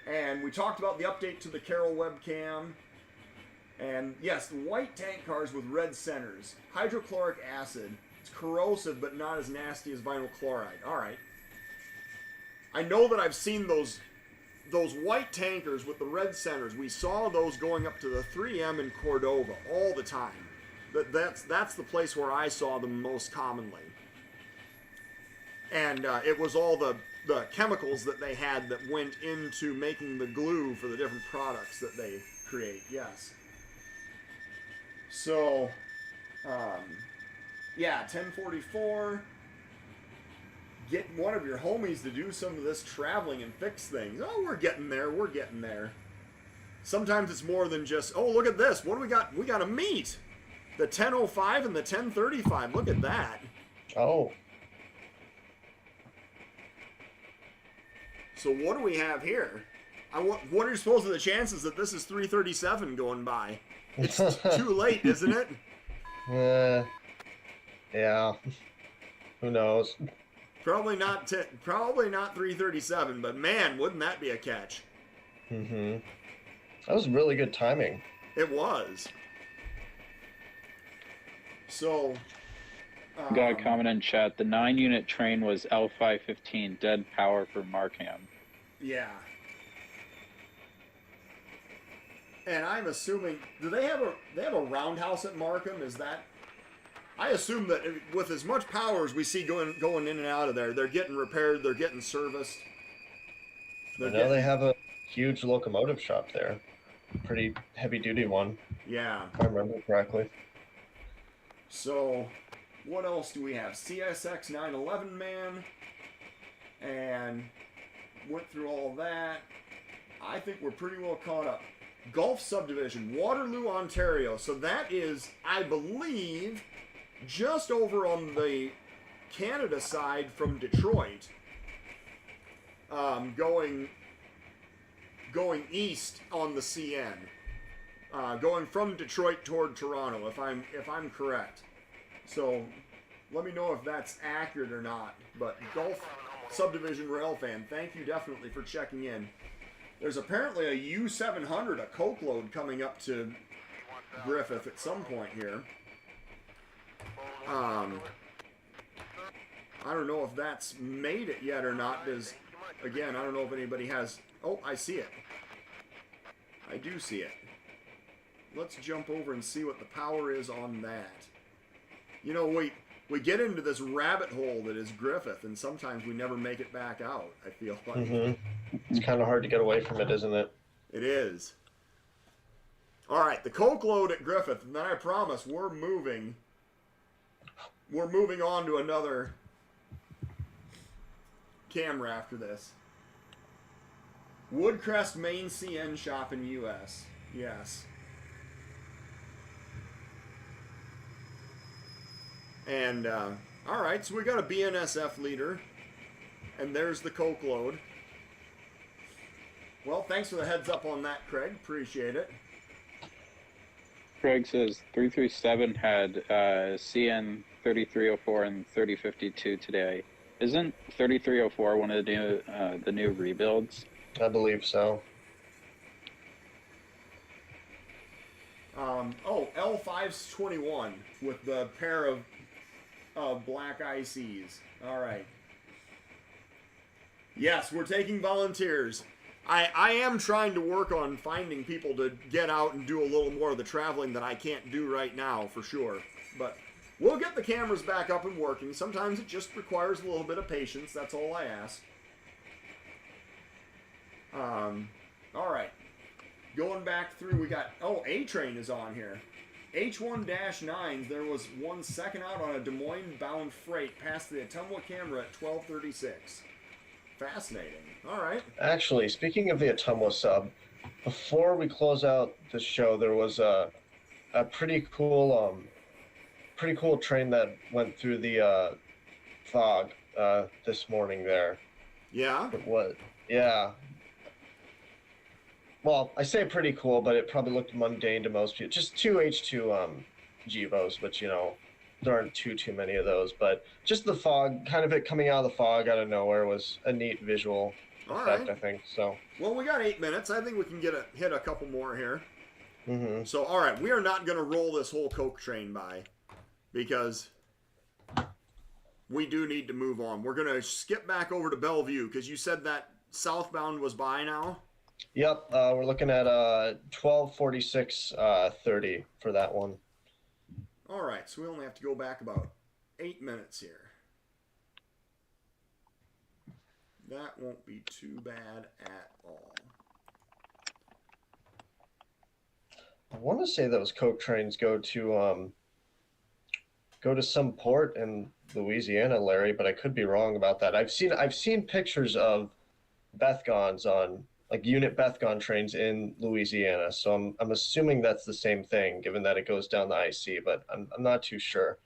And we talked about the update to the Carroll webcam. And yes, white tank cars with red centers. Hydrochloric acid. It's corrosive, but not as nasty as vinyl chloride. All right. I know that I've seen those white tankers with the red centers. We saw those going up to the 3M in Cordova all the time. That's the place where I saw them most commonly. And it was all the chemicals that they had that went into making the glue for the different products that they create. Yes. So, yeah, 1044. Get one of your homies to do some of this traveling and fix things. Oh, we're getting there. Sometimes it's more than just, oh, look at this. What do we got? We got a meet. The 1005 and the 1035. Look at that. Oh. So what do we have here? What are supposed to be the chances that this is 337 going by? It's too late, isn't it? Yeah. Who knows? Probably not 337, but man, wouldn't that be a catch? Mm-hmm. That was really good timing. It was. So, Got a comment in chat. The 9-unit train was L515, dead power for Markham. yeah. And I'm assuming, do they have a roundhouse at Markham? Is that? I assume that with as much power as we see going in and out of there, they're getting repaired, they're getting serviced. They have a huge locomotive shop there. Pretty heavy duty one. Yeah. If I remember correctly. So, what else do we have? CSX 911 man. And went through all that. I think we're pretty well caught up. Gulf Subdivision, Waterloo, Ontario. So that is, I believe, just over on the Canada side from Detroit. Going east on the CN. Going from Detroit toward Toronto, if I'm correct. So let me know if that's accurate or not. But Gulf Subdivision Railfan, thank you definitely for checking in. There's apparently a U700, a coke load coming up to Griffith at some point here. I don't know if that's made it yet or not. Again, I don't know if anybody has... Oh, I see it. I do see it. Let's jump over and see what the power is on that. You know, we get into this rabbit hole that is Griffith, and sometimes we never make it back out, I feel like. Mm-hmm. It's kind of hard to get away from it, isn't it? It is. All right, the coke load at Griffith, and then I promise we're moving on to another camera after this. Woodcrest main CN shop in U.S. Yes. And, alright, so we got a BNSF leader. And there's the coke load. Well, thanks for the heads up on that, Craig. Appreciate it. Craig says 337 had CN 3304 and 3052 today. Isn't 3304 one of the new rebuilds? I believe so. L521 with the pair of black ICs. All right. Yes, we're taking volunteers. I am trying to work on finding people to get out and do a little more of the traveling that I can't do right now, for sure. But we'll get the cameras back up and working. Sometimes it just requires a little bit of patience. That's all I ask. All right. Going back through, we got... Oh, A-Train is on here. H1-9s, there was 1 second out on a Des Moines-bound freight past the Ottumwa camera at 12:36. Fascinating. All right. Actually, speaking of the Ottumwa sub, before we close out the show, there was a pretty cool train that went through the fog this morning there. Yeah? It was, yeah. Well, I say pretty cool, but it probably looked mundane to most people. Just two H2 Gevos, which, you know, there aren't too many of those. But just the fog, kind of it coming out of the fog out of nowhere was a neat visual effect, I think. So. Well, we got 8 minutes. I think we can hit a couple more here. Mm-hmm. So, all right, we are not going to roll this whole coke train by because we do need to move on. We're going to skip back over to Bellevue because you said that southbound was by now. Yep, we're looking at 12:46:30 for that one. All right, so we only have to go back about 8 minutes here. That won't be too bad at all. I want to say those coke trains go to some port in Louisiana, Larry, but I could be wrong about that. I've seen pictures of Bethgons on like unit Bethgon trains in Louisiana, so I'm assuming that's the same thing, given that it goes down the IC, but I'm not too sure.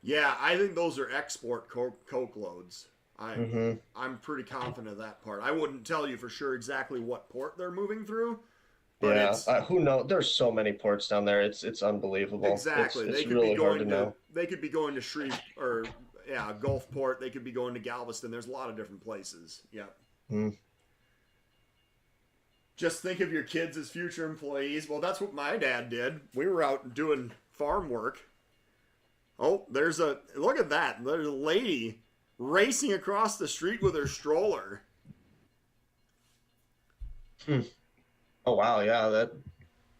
Yeah, I think those are export coke loads. I'm pretty confident of that part. I wouldn't tell you for sure exactly what port they're moving through. But yeah, who knows? There's so many ports down there. It's unbelievable. Exactly. It's really hard to know. They could be going to Shreve Gulfport. They could be going to Galveston. There's a lot of different places. Yeah. Just think of your kids as future employees. Well, that's what my dad did. We were out doing farm work. Oh, look at that. There's a lady racing across the street with her stroller. Oh wow, yeah,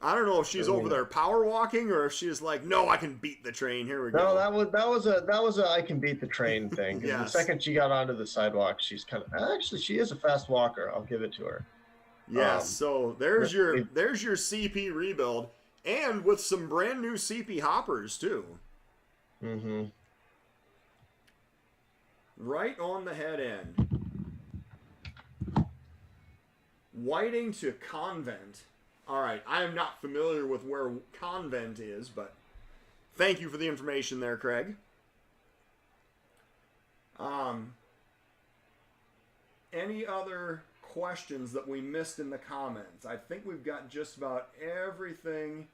I don't know if she's over there power walking or if she's like, no, I can beat the train. Here we go. No, that was a I can beat the train thing. Yes. The second she got onto the sidewalk, she's she is a fast walker. I'll give it to her. Yes. So there's your CP rebuild, and with some brand new CP hoppers too. Mm-hmm. Right on the head end. Whiting to Convent. All right, I am not familiar with where Convent is, but thank you for the information there, Craig. Any other questions that we missed in the comments? I think we've got just about everything.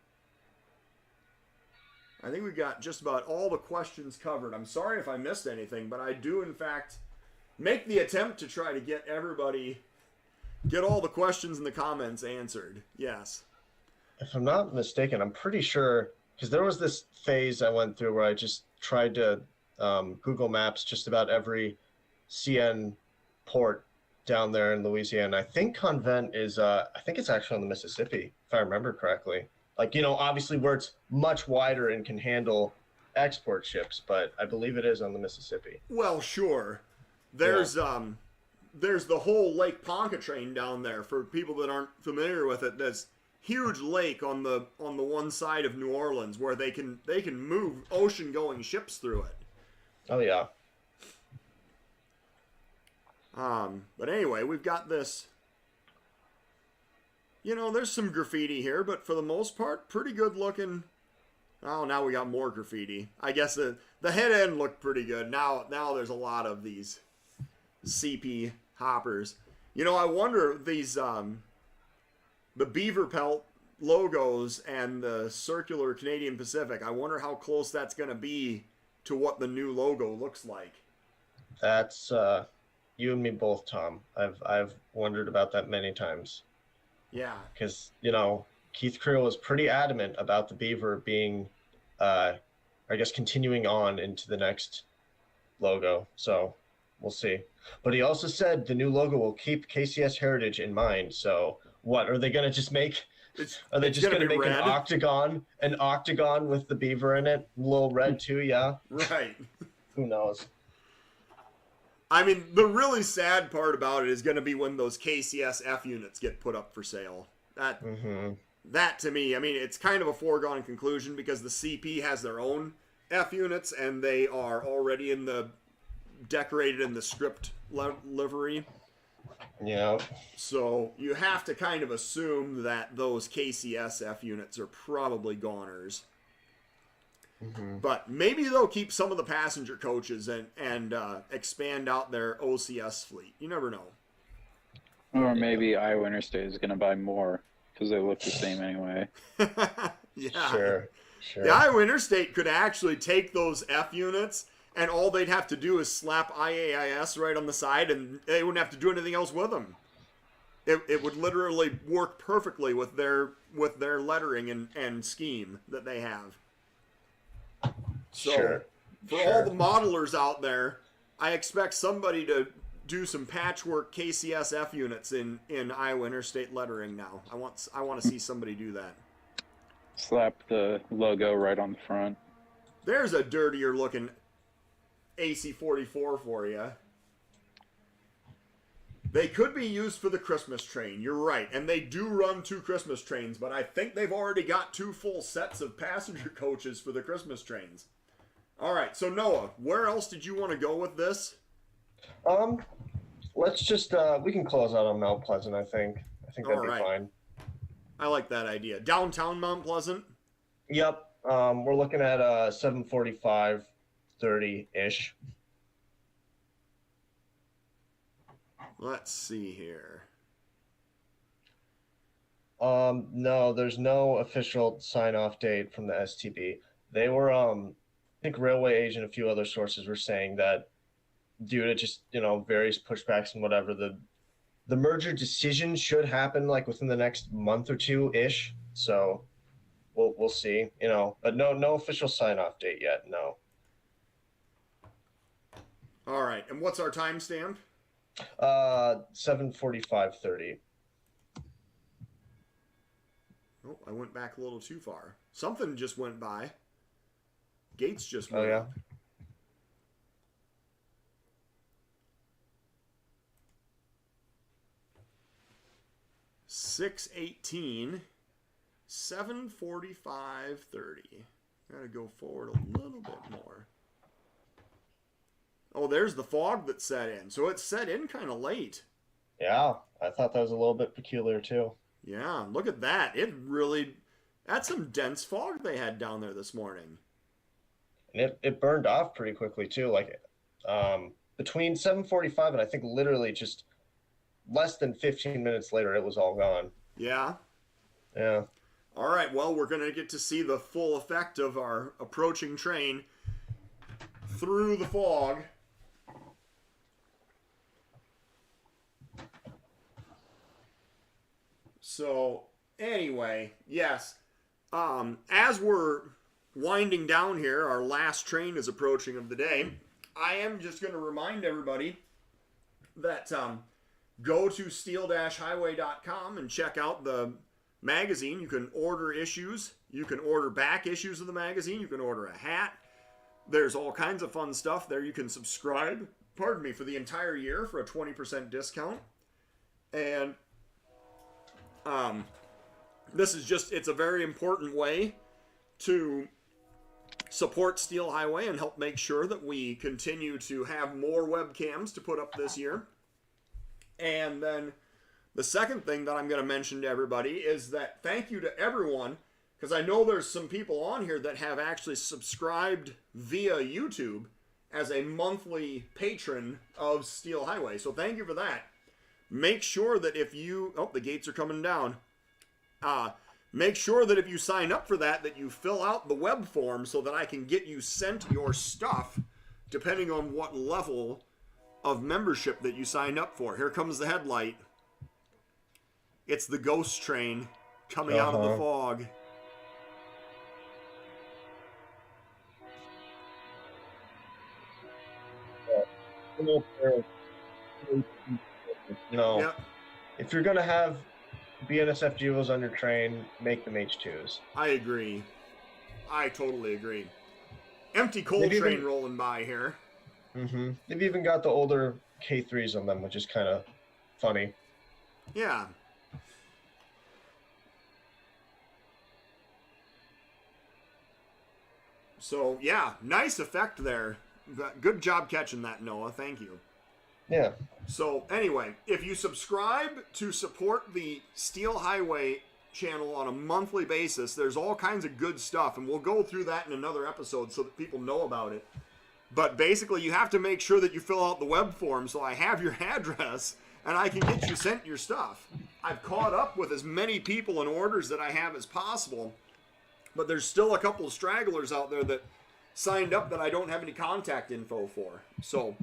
I think we've got just about all the questions covered. I'm sorry if I missed anything, but I do, in fact, make the attempt to try to get everybody Get all the questions in the comments answered. Yes. If I'm not mistaken, I'm pretty sure, because there was this phase I went through where I just tried to Google Maps just about every CN port down there in Louisiana. I think Convent is, I think it's actually on the Mississippi, if I remember correctly. Like, obviously where it's much wider and can handle export ships, but I believe it is on the Mississippi. Well, sure. There's the whole Lake Pontchartrain down there for people that aren't familiar with it. There's huge lake on the one side of New Orleans where they can move ocean-going ships through it. Oh yeah. But anyway, we've got this. There's some graffiti here, but for the most part, pretty good looking. Oh, now we got more graffiti. I guess the head end looked pretty good. Now there's a lot of these CP hoppers. I wonder these the beaver pelt logos and the circular Canadian Pacific. I wonder how close that's going to be to what the new logo looks like. That's you and me both, Tom. I've wondered about that many times. Yeah. Because, Keith Creel was pretty adamant about the beaver being, I guess, continuing on into the next logo. So we'll see. But he also said the new logo will keep KCS heritage in mind. So what, are they going to just make... Are they just going to make red? an octagon with the beaver in it? A little red too, yeah? Right. Who knows? I mean, the really sad part about it is going to be when those KCS F units get put up for sale. That to me, I mean, it's kind of a foregone conclusion because the CP has their own F units and they are already decorated in the script livery. Yeah. So you have to kind of assume that those KCS F units are probably goners. But maybe they'll keep some of the passenger coaches and expand out their OCS fleet. You never know. Or maybe Iowa Interstate is going to buy more because they look the same anyway. Yeah. Sure. The Iowa Interstate could actually take those F units and all they'd have to do is slap IAIS right on the side and they wouldn't have to do anything else with them. It would literally work perfectly with their lettering and scheme that they have. So, for all the modelers out there, I expect somebody to do some patchwork KCSF units in Iowa Interstate lettering now. I want to see somebody do that. Slap the logo right on the front. There's a dirtier looking AC-44 for you. They could be used for the Christmas train. You're right. And they do run 2 Christmas trains, but I think they've already got 2 full sets of passenger coaches for the Christmas trains. All right, so Noah, where else did you want to go with this? Let's just we can close out on Mount Pleasant. I think that'd be fine. I like that idea. Downtown Mount Pleasant. Yep. We're looking at 7:45:30-ish. Let's see here. No, there's no official sign-off date from the STB. They were I think Railway Age and a few other sources were saying that due to just, various pushbacks and whatever, the merger decision should happen like within the next month or two-ish. So we'll see, but no official sign-off date yet, no. All right, and what's our timestamp? 7:45:30. Oh, I went back a little too far. Something just went by. Gates just went up. 6:18, 7:45:30. Gotta go forward a little bit more. Oh, there's the fog that set in. So it set in kind of late. Yeah, I thought that was a little bit peculiar too. Yeah, look at that. That's some dense fog they had down there this morning. And it burned off pretty quickly too. Like between 7:45 and I think literally just less than 15 minutes later, it was all gone. Yeah. Yeah. All right. Well, we're going to get to see the full effect of our approaching train through the fog. So anyway, yes. As we're winding down here, our last train is approaching of the day. I am just going to remind everybody that go to steel-highway.com and check out the magazine. You can order issues. You can order back issues of the magazine. You can order a hat. There's all kinds of fun stuff there. You can subscribe, for the entire year for a 20% discount. And this is it's a very important way to support Steel Highway and help make sure that we continue to have more webcams to put up this year. And then the second thing that I'm going to mention to everybody is that thank you to everyone, because I know there's some people on here that have actually subscribed via YouTube as a monthly patron of Steel Highway. So thank you for that. Make sure that if you... Oh, the gates are coming down. Make sure that if you sign up for that you fill out the web form so that I can get you sent your stuff depending on what level of membership that you signed up for. Here comes the headlight. It's the ghost train coming out of the fog. Yep. If you're going to have BNSF Duos on your train, make them H2s. I agree. I totally agree. Empty coal train rolling by here. Mm-hmm. They've even got the older K3s on them, which is kind of funny. Yeah. So, yeah, nice effect there. Good job catching that, Noah. Thank you. Yeah. So, anyway, if you subscribe to support the Steel Highway channel on a monthly basis, there's all kinds of good stuff, and we'll go through that in another episode so that people know about it. But basically, you have to make sure that you fill out the web form so I have your address and I can get you sent your stuff. I've caught up with as many people and orders that I have as possible, but there's still a couple of stragglers out there that signed up that I don't have any contact info for. So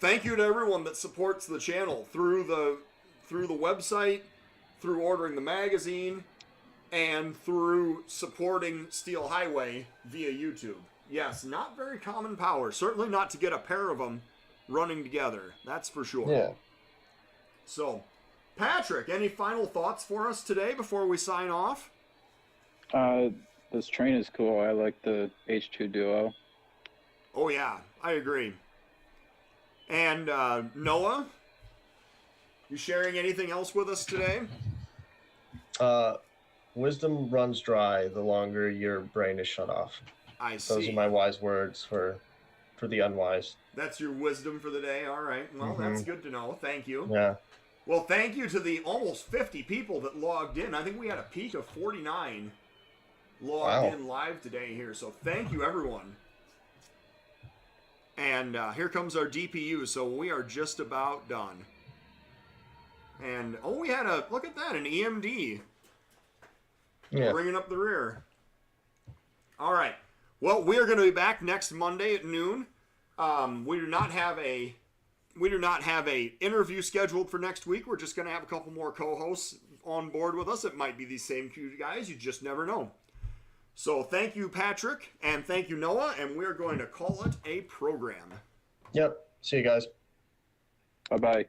thank you to everyone that supports the channel through the website, through ordering the magazine, and through supporting Steel Highway via YouTube. Yes, not very common power. Certainly not to get a pair of them running together. That's for sure. Yeah. So, Patrick, any final thoughts for us today before we sign off? This train is cool. I like the H2 Duo. Oh, yeah. I agree. And, Noah? You sharing anything else with us today? Wisdom runs dry the longer your brain is shut off. I see. Those are my wise words for the unwise. That's your wisdom for the day? All right. Well, that's good to know. Thank you. Yeah. Well, thank you to the almost 50 people that logged in. I think we had a peak of 49 logged in live today here. So thank you, everyone. And here comes our DPU. So we are just about done. And, oh, we had look at that, an EMD. Yeah. Bringing up the rear. All right. Well, we are going to be back next Monday at noon. We do not have a interview scheduled for next week. We're just going to have a couple more co-hosts on board with us. It might be these same two guys. You just never know. So thank you, Patrick, and thank you, Noah, and we're going to call it a program. Yep. See you guys. Bye-bye.